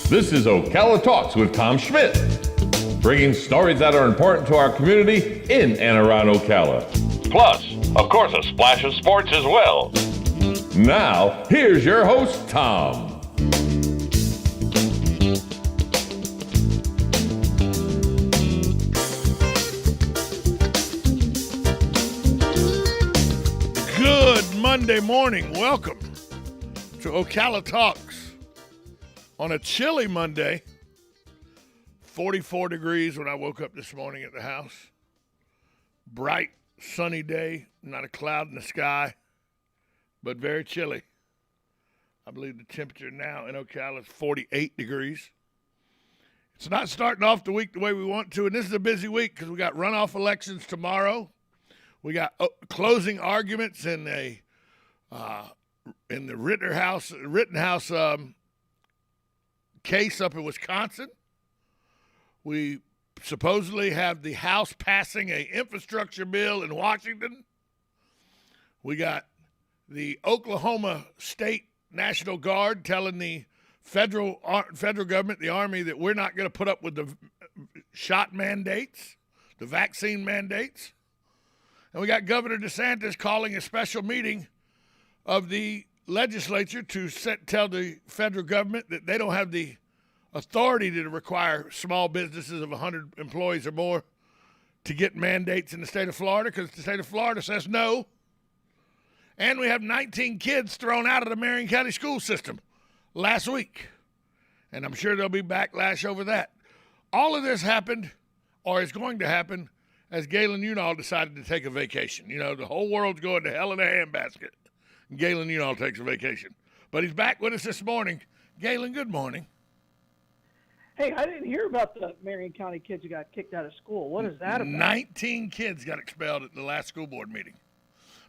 This is Ocala Talks with Tom Schmidt, bringing stories that are important to our community in and around Ocala. Plus, of course, a splash of sports as well. Now, here's your host, Tom. Good Monday morning. Welcome to Ocala Talks on a chilly Monday. 44 degrees when I woke up this morning at the house. Bright, sunny day, not a cloud in the sky, but very chilly. I believe the temperature now in Ocala is 48 degrees. It's not starting off the week the way we want to, and this is a busy week because we got runoff elections tomorrow. We got closing arguments in the Rittenhouse case up in Wisconsin. We supposedly have the House passing an infrastructure bill in Washington. We got the Oklahoma State National Guard telling the federal government, the Army, that we're not going to put up with the shot mandates, the vaccine mandates. And we got Governor DeSantis calling a special meeting of the legislature to tell the federal government that they don't have the authority to require small businesses of 100 employees or more to get mandates in the state of Florida because the state of Florida says no. And we have 19 kids thrown out of the Marion County school system last week. And I'm sure there'll be backlash over that. All of this happened, or is going to happen, as Galen Unal decided to take a vacation. You know, the whole world's going to hell in a handbasket. And Galen Unal takes a vacation. But he's back with us this morning. Galen, good morning. Hey, I didn't hear about the Marion County kids who got kicked out of school. What is that about? 19 kids got expelled at the last school board meeting.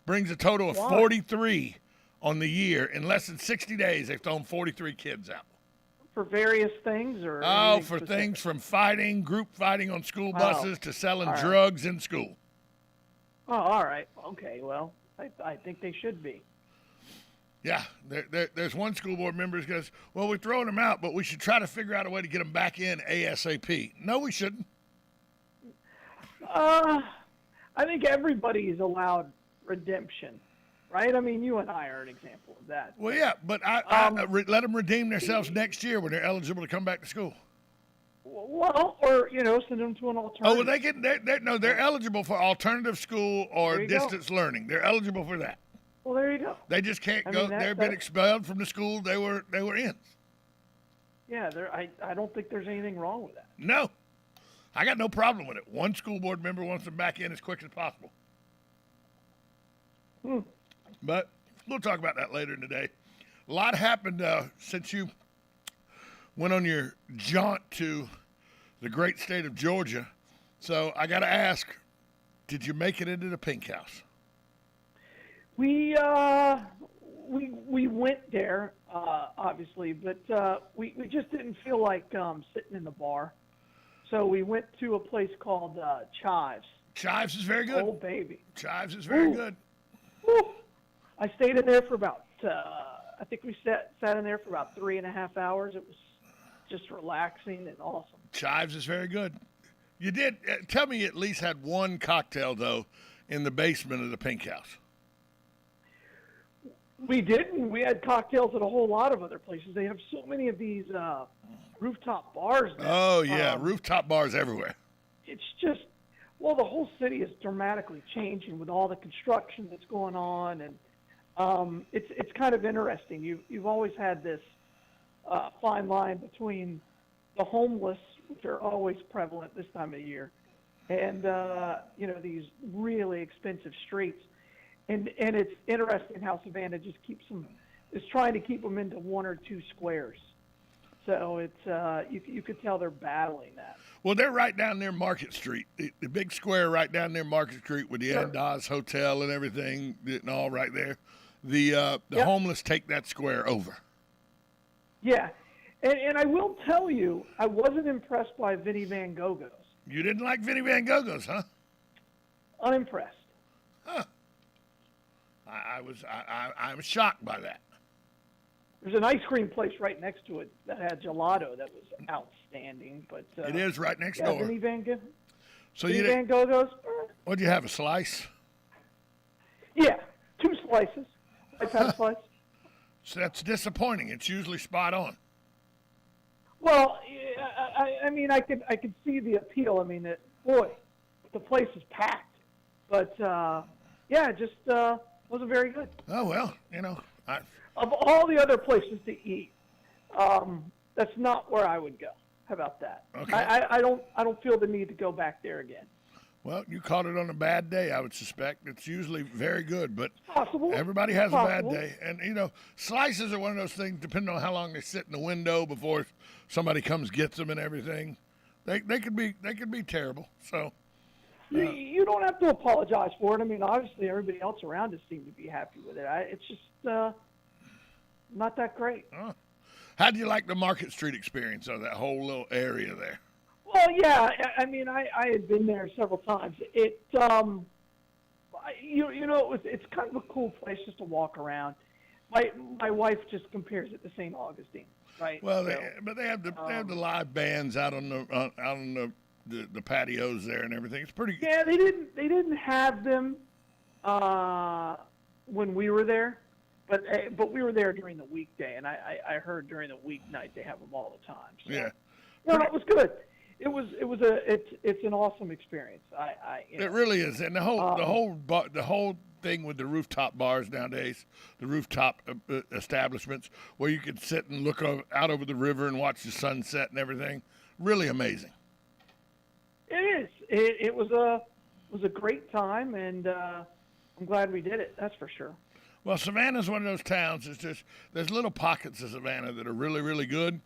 Brings a total of Wow. 43 on the year. In less than 60 days, they've thrown 43 kids out. For various things? Or Oh, anything for specific? things from fighting, group fighting on school buses, to selling All right. drugs in school. Oh, all right. Okay, well, I think they should be. Yeah, there's one school board member who goes, well, we're throwing them out, but we should try to figure out a way to get them back in ASAP. No, we shouldn't. I think everybody is allowed redemption, right? I mean, you and I are an example of that. Well, yeah, but let them redeem themselves next year when they're eligible to come back to school. Well, or, send them to an alternative. Oh, well, they're eligible for alternative school or distance learning. They're eligible for that. Well, there you go. They just can't go. Mean, They've been expelled from the school they were in. Yeah, I don't think there's anything wrong with that. No, I got no problem with it. One school board member wants them back in as quick as possible. But we'll talk about that later in the day. A lot happened since you went on your jaunt to the great state of Georgia. So I got to ask, did you make it into the Pink House? We went there, obviously, but we just didn't feel like sitting in the bar. So we went to a place called Chives. Chives is very good. Oh, baby. Chives is very good. Woo. I stayed in there for about, I think we sat in there for about 3.5 hours. It was just relaxing and awesome. Chives is very good. You did, tell me you at least had one cocktail, though, in the basement of the Pink House. We didn't. We had cocktails at a whole lot of other places. They have so many of these rooftop bars now. Oh, yeah, rooftop bars everywhere. It's just, well, the whole city is dramatically changing with all the construction that's going on, and it's kind of interesting. You've always had this fine line between the homeless, which are always prevalent this time of year, and these really expensive streets. And it's interesting how Savannah just is trying to keep them into one or two squares. So it's you could tell they're battling that. Well, they're right down near Market Street, the big square right down near Market Street with the Andaz Hotel and everything, and all right there. The homeless take that square over. Yeah, and I will tell you, I wasn't impressed by Vinnie Van Gogh's. You didn't like Vinnie Van Gogh's, huh? Unimpressed. Huh. I'm shocked by that. There's an ice cream place right next to it that had gelato that was outstanding. But It is right next yeah, door. Vinny Van Gogh. So Vinny you Van Gogh goes, what'd you have, a slice? yeah, 2 slices. I've had a slice. So that's disappointing. It's usually spot on. Well, I mean, I could see the appeal. I mean, boy, the place is packed. But yeah, it just wasn't very good. Oh, well, Of all the other places to eat, that's not where I would go. How about that? Okay. I don't feel the need to go back there again. well, you caught it on a bad day, I would suspect. It's usually very good, but Possible. everybody has a bad Possible. day. And, slices are one of those things, depending on how long they sit in the window before somebody comes gets them and everything. They could be terrible. So You don't have to apologize for it. I mean, obviously, everybody else around us seemed to be happy with it. It's just not that great. how do you like the Market Street experience of that whole little area there? Well, yeah. I mean, I had been there several times. It's kind of a cool place just to walk around. My wife just compares it to St. Augustine, right? Well, So, but they have the live bands out on the patios there and everything. It's pretty. yeah, they didn't have them when we were there, but we were there during the weekday, and I heard during the weeknight they have them all the time. So, Yeah. no, it was good. It's an awesome experience. It really is, and the whole thing with the rooftop bars nowadays, the rooftop establishments where you could sit and look out over the river and watch the sunset and everything, really amazing. It is. It was a great time, and I'm glad we did it. That's for sure. Well, Savannah's one of those towns. There's little pockets of Savannah that are really, really good,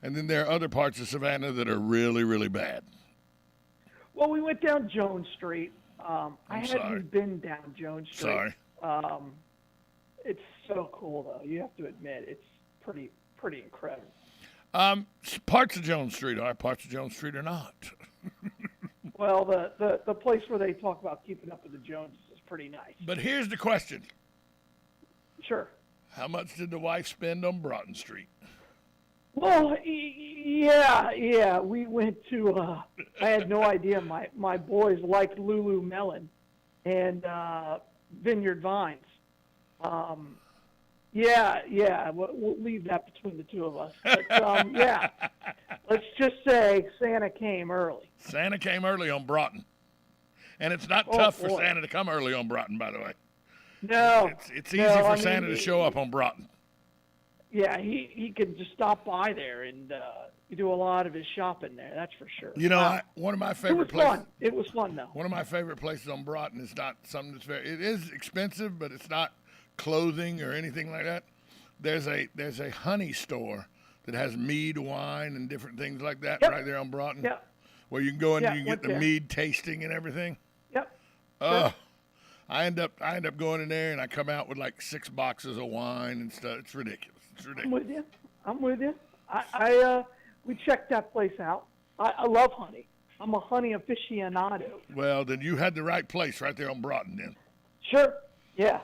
and then there are other parts of Savannah that are really, really bad. Well, we went down Jones Street. I sorry. hadn't been down Jones Street. Sorry. It's so cool, though. You have to admit, it's pretty incredible. Parts of Jones Street are, parts of Jones Street are not. Well, the place where they talk about keeping up with the Joneses is pretty nice. But here's the question. Sure. How much did the wife spend on Broughton Street? Well, yeah. We went to. I had no idea. My boys liked Lululemon and Vineyard Vines. Yeah. We'll leave that between the two of us. But yeah, let's just say Santa came early. Santa came early on Broughton, and it's not tough for Santa to come early on Broughton, by the way. No, it's easy for Santa to show up on Broughton. Yeah, he could just stop by there and do a lot of his shopping there. That's for sure. One of my favorite places. It was fun though. One of my favorite places on Broughton is not something that's it is expensive, but it's not clothing or anything like that. There's a honey store that has mead, wine, and different things like that right there on Broughton. Yep. Where you can go in and you can get the there. mead tasting and everything. Yep. Oh. I end up going in there and I come out with like 6 boxes of wine and stuff. It's ridiculous. I'm with you. We checked that place out. I love honey. I'm a honey aficionado. Well, then you had the right place right there on Broughton then. Sure. Yeah.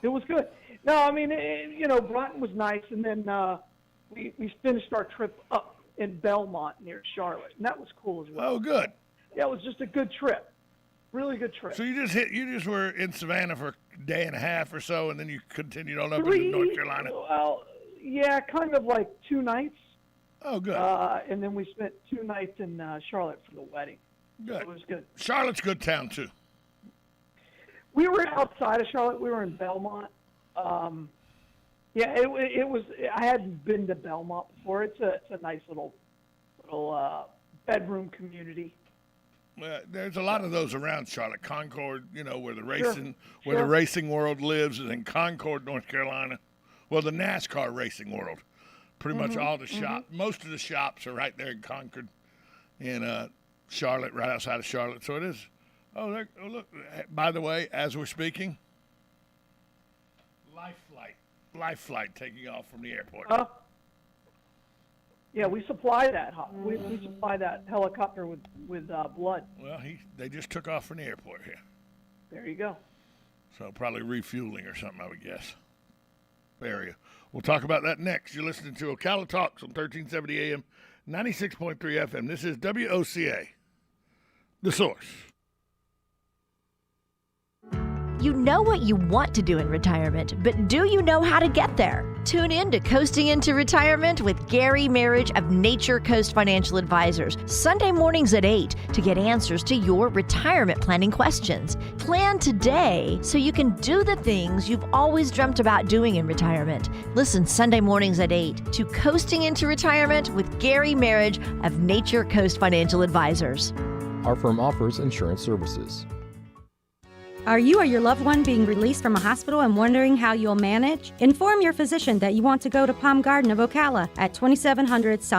It was good. No, I mean, Broughton was nice, and then we finished our trip up in Belmont near Charlotte, and that was cool as well. Oh, good. Yeah, it was just a good trip. Really good trip. So you just were in Savannah for a day and a half or so, and then you continued on up into North Carolina. Well, yeah, kind of like 2 nights. Oh, good. And then we spent 2 nights in Charlotte for the wedding. Good. It was good. Charlotte's a good town too. We were outside of Charlotte. We were in Belmont. Yeah, it was. I hadn't been to Belmont before. It's a nice little bedroom community. There's a lot of those around Charlotte. Concord, where the racing world lives, is in Concord, North Carolina. Well, the NASCAR racing world. Pretty much all the most of the shops are right there in Concord, in Charlotte, right outside of Charlotte. So it is. Oh, look! By the way, as we're speaking, life flight taking off from the airport. Yeah, we supply that. We supply that helicopter with blood. Well, they just took off from the airport here. There you go. So probably refueling or something, I would guess. Area. We'll talk about that next. You're listening to Ocala Talks on 1370 AM, 96.3 FM. This is WOCA, The Source. You know what you want to do in retirement, but do you know how to get there? Tune in to Coasting into Retirement with Gary Marriage of Nature Coast Financial Advisors, Sunday mornings at 8 to get answers to your retirement planning questions. Plan today so you can do the things you've always dreamt about doing in retirement. Listen Sunday mornings at 8 to Coasting into Retirement with Gary Marriage of Nature Coast Financial Advisors. Our firm offers insurance services. Are you or your loved one being released from a hospital and wondering how you'll manage? Inform your physician that you want to go to Palm Garden of Ocala at 2700 South